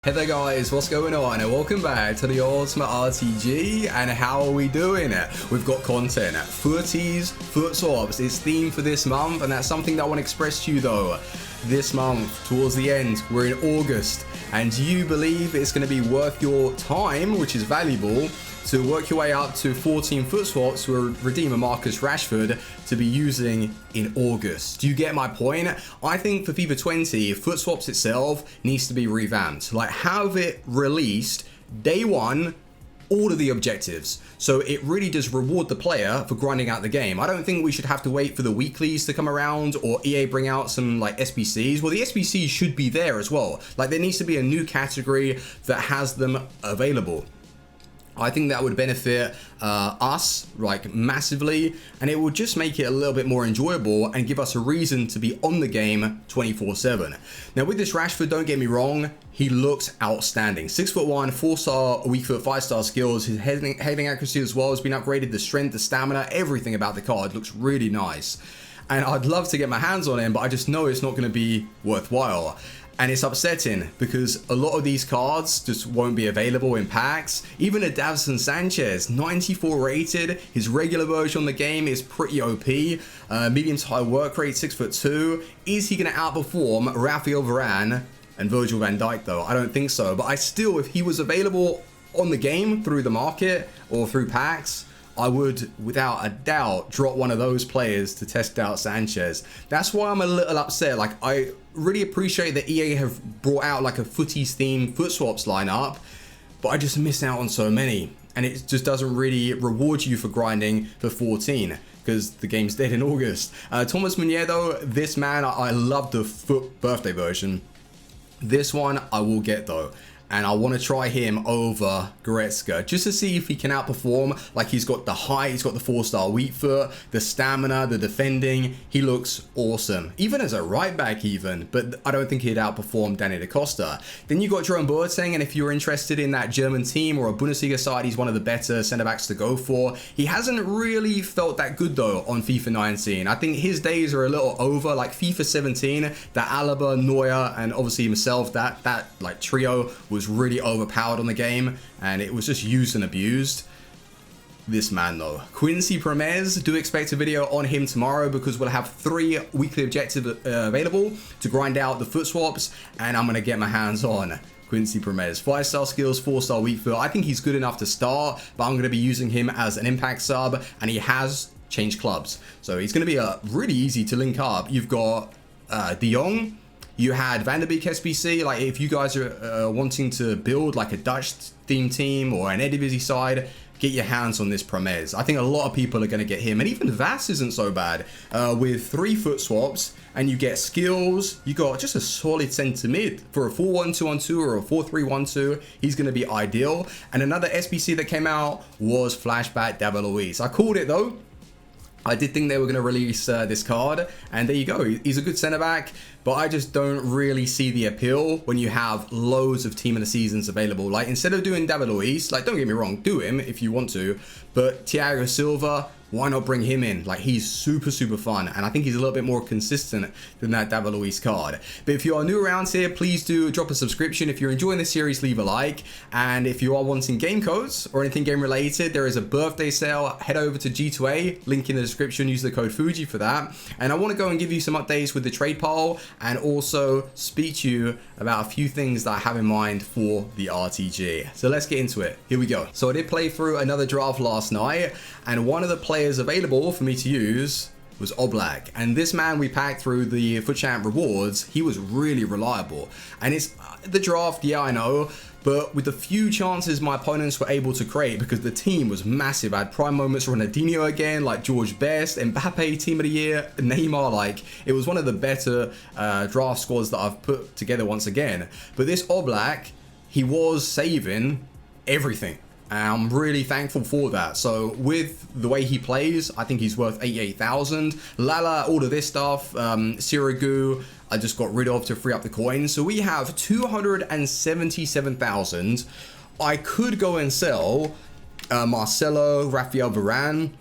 Hey there guys, what's going on and welcome back to the Ultimate RTG. And how are we doing? We've got content, FUTTIES, FUTSWAPS, it's themed for this month, and that's something that I want to express to you though. This month, towards the end, we're in August, and do you believe it's going to be worth your time, which is valuable, to work your way up to 14 FUTSWAPS to redeem a Marcus Rashford to be using in August? Do you get my point? I think for FIFA 20, FUTSWAPS itself needs to be revamped. Like, have it released day one, all of the objectives, so it really does reward the player for grinding out the game. I don't think we should have to wait for the weeklies to come around or EA bring out some like SBCs. Well, the SBCs should be there as well. Like, there needs to be a new category that has them available. I think that would benefit us like massively, and it would just make it a little bit more enjoyable and give us a reason to be on the game 24/7. Now with this Rashford, don't get me wrong, he looks outstanding. 6'1", 4-star, weak foot, 5-star skills. His heading accuracy as well has been upgraded. The strength, the stamina, everything about the card looks really nice. And I'd love to get my hands on him, but I just know it's not going to be worthwhile. And it's upsetting because a lot of these cards just won't be available in packs. Even a Davison Sanchez, 94 rated. His regular version on the game is pretty OP. Medium to high work rate, 6'2". Is he going to outperform Rafael Varane and Virgil van Dijk though? I don't think so. But I still, if he was available on the game through the market or through packs, I would, without a doubt, drop one of those players to test out Sanchez. That's why I'm a little upset. Like, I really appreciate that EA have brought out like a FUTTIES themed FUTSWAPS lineup, but I just miss out on so many. And it just doesn't really reward you for grinding for 14 because the game's dead in August. Thomas Meunier though, this man, I love the FUT birthday version. This one I will get though. And I want to try him over Goretzka just to see if he can outperform. Like, he's got the height, he's got the 4-star weak foot, the stamina, the defending. He looks awesome, even as a right back even, but I don't think he'd outperform Danny Da Costa. Then you got Jerome Boateng, and if you're interested in that German team or a Bundesliga side, he's one of the better centre backs to go for. He hasn't really felt that good though on FIFA 19. I think his days are a little over. Like FIFA 17, that Alaba, Neuer, and obviously himself, that like trio was really overpowered on the game, and it was just used and abused. This man though, Quincy Promes, do expect a video on him tomorrow because we'll have 3 weekly objectives available to grind out the FUTSWAPS, and I'm gonna get my hands on Quincy Promes. 5-star skills, 4-star weak foot. I think he's good enough to start, but I'm gonna be using him as an impact sub, and he has changed clubs, so he's gonna be really easy to link up. You've got De Jong. You had Van der Beek SBC. Like, if you guys are wanting to build like a Dutch theme team or an Eredivisie side, get your hands on this Promes. I think a lot of people are going to get him. And even Vass isn't so bad. With 3 FUTSWAPS, and you get skills, you got just a solid centre mid. For a 4-1-2-1-2 or a 4-3-1-2, he's going to be ideal. And another SBC that came out was Flashback David Luiz. I called it though. I did think they were going to release this card, and there you go. He's a good centre back, but I just don't really see the appeal when you have loads of team of the seasons available. Like, instead of doing David Luiz, like, don't get me wrong, do him if you want to, but Thiago Silva, why not bring him in? Like, he's super fun, and I think he's a little bit more consistent than that David Luiz card. But if you are new around here, please do drop a subscription. If you're enjoying this series, leave a like. And if you are wanting game codes or anything game related, there is a birthday sale. Head over to G2A, link in the description, use the code Fuji for that. And I want to go and give you some updates with the trade pile, and also speak to you about a few things that I have in mind for the RTG. So let's get into it. Here we go. So I did play through another draft last night, and one of the players available for me to use was Oblak, and this man we packed through the FUT Champ rewards. He was really reliable, and it's the draft, yeah, I know, but with the few chances my opponents were able to create, because the team was massive. I had prime moments, Ronaldinho again, like George Best, Mbappe team of the year, Neymar. Like, it was one of the better draft squads that I've put together once again. But this Oblak, he was saving everything, and I'm really thankful for that. So with the way he plays, I think he's worth 88,000. Lala, all of this stuff, Sirigu, I just got rid of to free up the coins. So we have 277,000. I could go and sell Marcelo, Rafael Varane,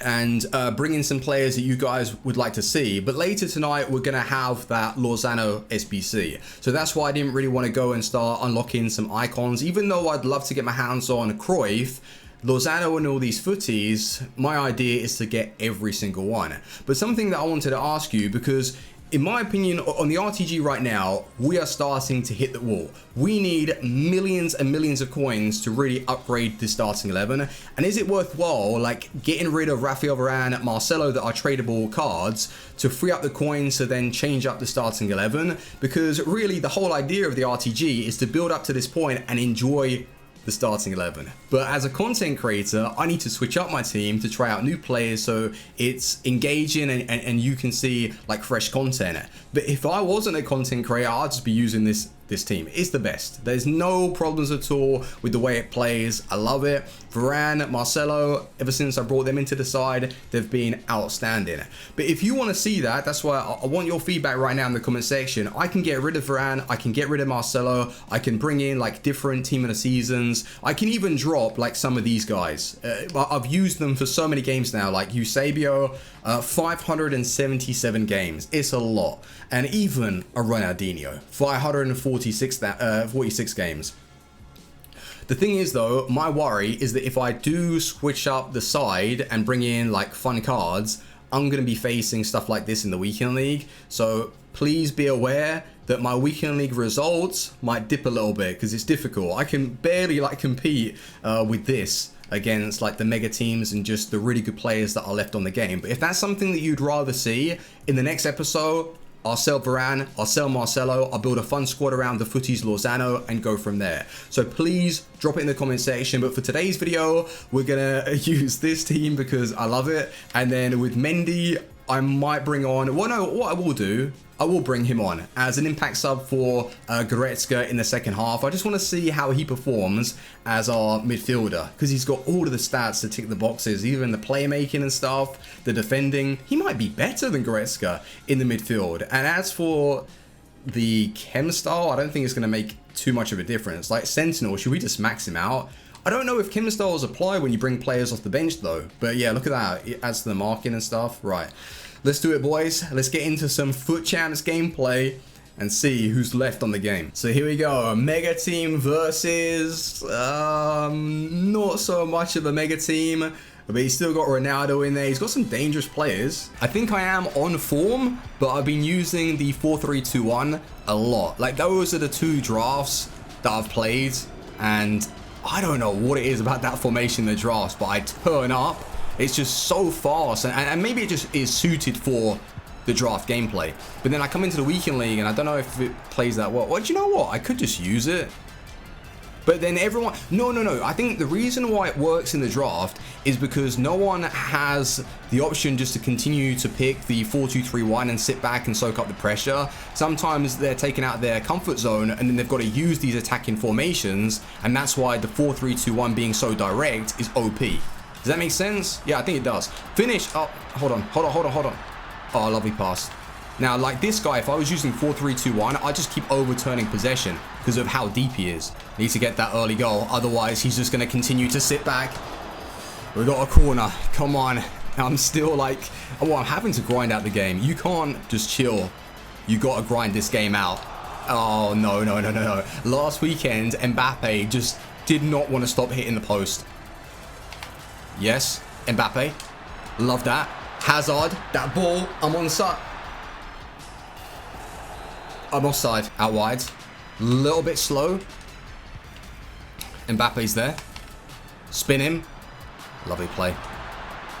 and bring in some players that you guys would like to see. But later tonight, we're going to have that Lozano SBC. So that's why I didn't really want to go and start unlocking some icons, even though I'd love to get my hands on Cruyff, Lozano and all these footies. My idea is to get every single one. But something that I wanted to ask you, because in my opinion, on the RTG right now, we are starting to hit the wall. We need millions and millions of coins to really upgrade the starting 11. And is it worthwhile, like, getting rid of Rafael Varane, Marcelo that are tradable cards to free up the coins to then change up the starting 11? Because really, the whole idea of the RTG is to build up to this point and enjoy the starting 11. But as a content creator, I need to switch up my team to try out new players so it's engaging and you can see like fresh content. But if I wasn't a content creator, I'd just be using this team. It's the best. There's no problems at all with the way it plays. I love it. Varane, Marcelo, ever since I brought them into the side, they've been outstanding. But if you want to see that, that's why I want your feedback right now in the comment section. I can get rid of Varane, I can get rid of Marcelo, I can bring in like different team of the seasons. I can even drop like some of these guys. I've used them for so many games now, like Eusebio, 577 games. It's a lot. And even a Ronaldinho, 46 games. The thing is though, my worry is that if I do switch up the side and bring in like fun cards, I'm going to be facing stuff like this in the weekend league. So please be aware that my weekend league results might dip a little bit because it's difficult. I can barely like compete with this against like the mega teams and just the really good players that are left on the game. But if that's something that you'd rather see in the next episode, I'll sell Varane, I'll sell Marcelo, I'll build a fun squad around the FUTTIES Lozano and go from there. So please drop it in the comment section. But for today's video, we're gonna use this team because I love it. And then with Mendy, I might bring on, well no, what I will do, I will bring him on as an impact sub for Goretzka in the second half. I just want to see how he performs as our midfielder because he's got all of the stats to tick the boxes, even the playmaking and stuff, the defending. He might be better than Goretzka in the midfield. And as for the chem style, I don't think it's going to make too much of a difference. Like Sentinel, should we just max him out? I don't know if chem styles apply when you bring players off the bench though. But yeah, look at that. It adds to the marking and stuff. Right. Let's do it, boys. Let's get into some FUT Champs gameplay and see who's left on the game. So here we go. Mega team versus not so much of a mega team, but he's still got Ronaldo in there. He's got some dangerous players. I think I am on form, but I've been using the 4-3-2-1 a lot. Like those are the two drafts that I've played, and I don't know what it is about that formation in the drafts, but I turn up. It's just so fast, and maybe it just is suited for the draft gameplay. But then I come into the weekend league, and I don't know if it plays that well. Well, do you know what? I could just use it. But then everyone... No. I think the reason why it works in the draft is because no one has the option just to continue to pick the 4-2-3-1 and sit back and soak up the pressure. Sometimes they're taken out of their comfort zone, and then they've got to use these attacking formations, and that's why the 4-3-2-1 being so direct is OP. Does that make sense? Yeah, I think it does. Finish. Oh, hold on. Oh, lovely pass. Now, like this guy, if I was using 4-3-2-1, I'd just keep overturning possession because of how deep he is. Need to get that early goal. Otherwise, he's just going to continue to sit back. We've got a corner. Come on. I'm still like... Oh, I'm having to grind out the game. You can't just chill. You got to grind this game out. Oh, no. Last weekend, Mbappe just did not want to stop hitting the post. Yes, Mbappe. Love that. Hazard, that ball. I'm onside. I'm offside. Out wide. Little bit slow. Mbappe's there. Spin him. Lovely play.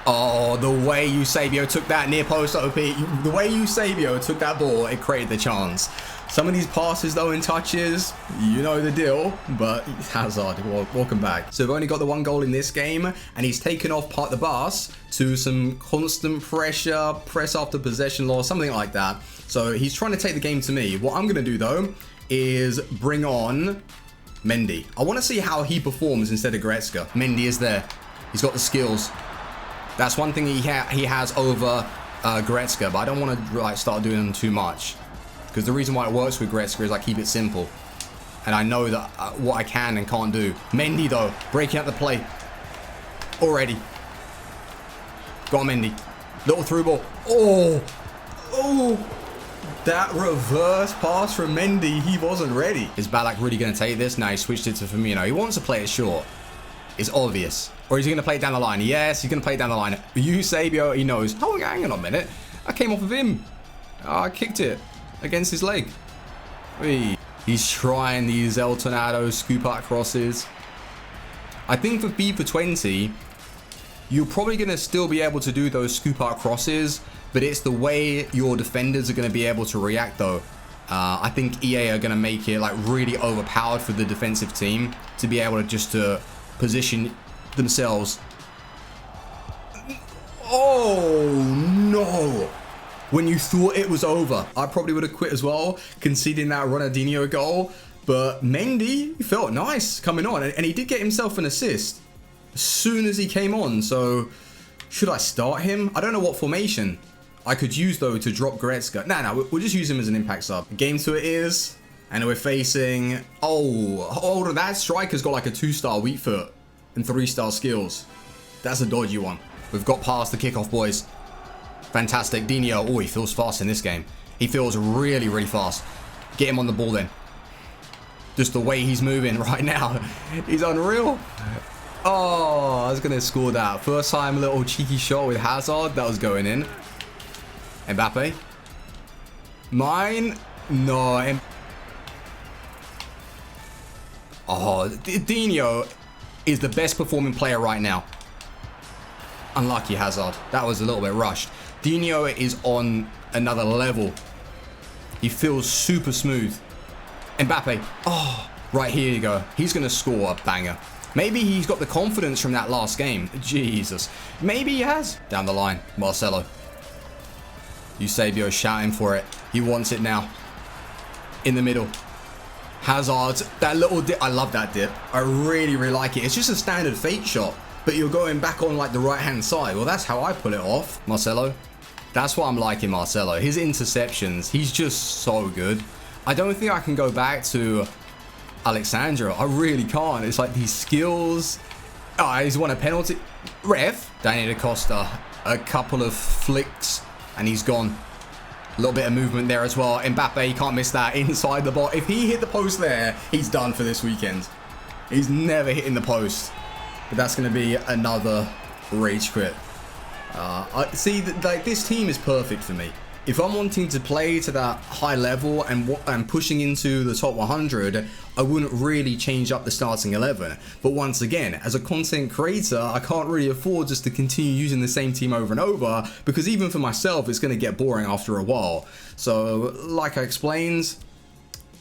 Oh, the way Eusebio took that near post OP. The way Eusebio took that ball, it created the chance. Some of these passes though in touches, you know the deal, but Hazard, well, welcome back. So we've only got the one goal in this game, and he's taken off part the bus to some constant pressure, press after possession loss, something like that. So he's trying to take the game to me. What I'm going to do though is bring on Mendy. I want to see how he performs instead of Goretzka. Mendy is there. He's got the skills. That's one thing he has over Goretzka, but I don't want to like start doing them too much. Because the reason why it works with Goretzka is I keep it simple. And I know that what I can and can't do. Mendy though, breaking out the play. Already. Go on, Mendy. Little through ball. Oh. Oh. That reverse pass from Mendy. He wasn't ready. Is Ballack really going to take this? No, he switched it to Firmino. He wants to play it short. It's obvious. Or is he going to play it down the line? Yes, he's going to play it down the line. Eusebio, he knows. Oh, hang on a minute. I came off of him. Oh, I kicked it against his leg. He's trying these El Tornado scoop out crosses. I think for FIFA 20, you're probably going to still be able to do those scoop out crosses, but it's the way your defenders are going to be able to react though. I think EA are going to make it like really overpowered for the defensive team to be able to just position themselves. Oh no. When you thought it was over, I probably would have quit as well, conceding that Ronaldinho goal. But Mendy, he felt nice coming on, and he did get himself an assist as soon as he came on. So should I start him? I don't know what formation I could use though to drop Goretzka. No, we'll just use him as an impact sub. Game to it is, and we're facing, oh, that striker's got like a 2-star weak foot and 3-star skills. That's a dodgy one. We've got past the kickoff, boys. Fantastic. Dino, oh, he feels fast in this game. He feels really, really fast. Get him on the ball then. Just the way he's moving right now. He's unreal. Oh, I was going to score that. First time little cheeky shot with Hazard. That was going in. Mbappe. Mine. No. Oh, Dino is the best performing player right now. Unlucky Hazard. That was a little bit rushed. Dino is on another level. He feels super smooth. Mbappe. Oh, right, here you go. He's going to score a banger. Maybe he's got the confidence from that last game. Jesus. Maybe he has. Down the line. Marcelo. Eusebio shouting for it. He wants it now. In the middle. Hazard. That little dip. I love that dip. I really, really like it. It's just a standard fake shot, but you're going back on like the right-hand side. Well, that's how I pull it off. Marcelo. That's what I'm liking Marcelo. His interceptions, he's just so good. I don't think I can go back to Alexandra. I really can't. It's like these skills. Oh, he's won a penalty. Ref. Danny Costa. A couple of flicks and he's gone. A little bit of movement there as well. Mbappe, he can't miss that inside the box. If he hit the post there, he's done for this weekend. He's never hitting the post. But that's going to be another rage quit. See, like this team is perfect for me. If I'm wanting to play to that high level and pushing into the top 100, I wouldn't really change up the starting 11. But once again, as a content creator, I can't really afford just to continue using the same team over and over, because even for myself, it's going to get boring after a while. So, like I explained,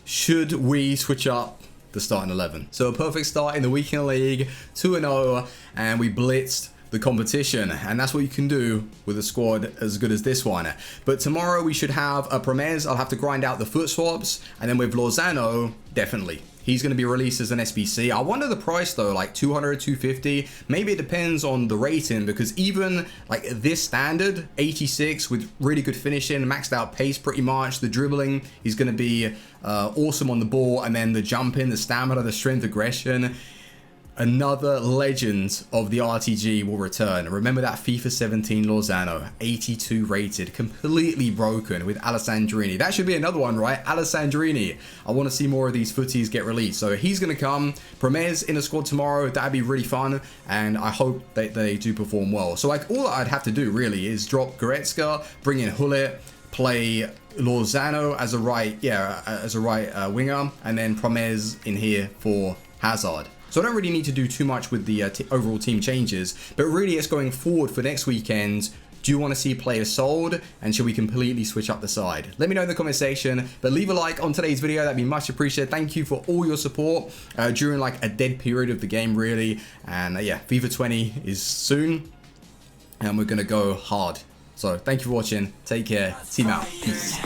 should we switch up the starting 11? So a perfect start in the weekend league, 2-0, and we blitzed the competition, and that's what you can do with a squad as good as this one. But tomorrow we should have a Promes. I'll have to grind out the FUTSWAPS, and then with Lozano, definitely he's going to be released as an SBC. I wonder the price though, like 200, 250. Maybe it depends on the rating, because even like this standard 86 with really good finishing, maxed out pace pretty much, the dribbling, he's going to be awesome on the ball, and then the jumping, the stamina, the strength, aggression. Another legend of the RTG will return. Remember that FIFA 17 Lozano, 82 rated, completely broken with Alessandrini. That should be another one, right? Alessandrini. I want to see more of these footies get released. So he's going to come. Promes in a squad tomorrow. That'd be really fun. And I hope that they do perform well. So like all I'd have to do really is drop Goretzka, bring in Hullet, play Lozano as a right, winger, and then Promes in here for Hazard. So I don't really need to do too much with the overall team changes, but really it's going forward for next weekend. Do you want to see players sold, and should we completely switch up the side? Let me know in the comment section, but leave a like on today's video. That'd be much appreciated. Thank you for all your support during like a dead period of the game, really. And yeah, FIFA 20 is soon, and we're going to go hard. So thank you for watching. Take care. Team out. Peace.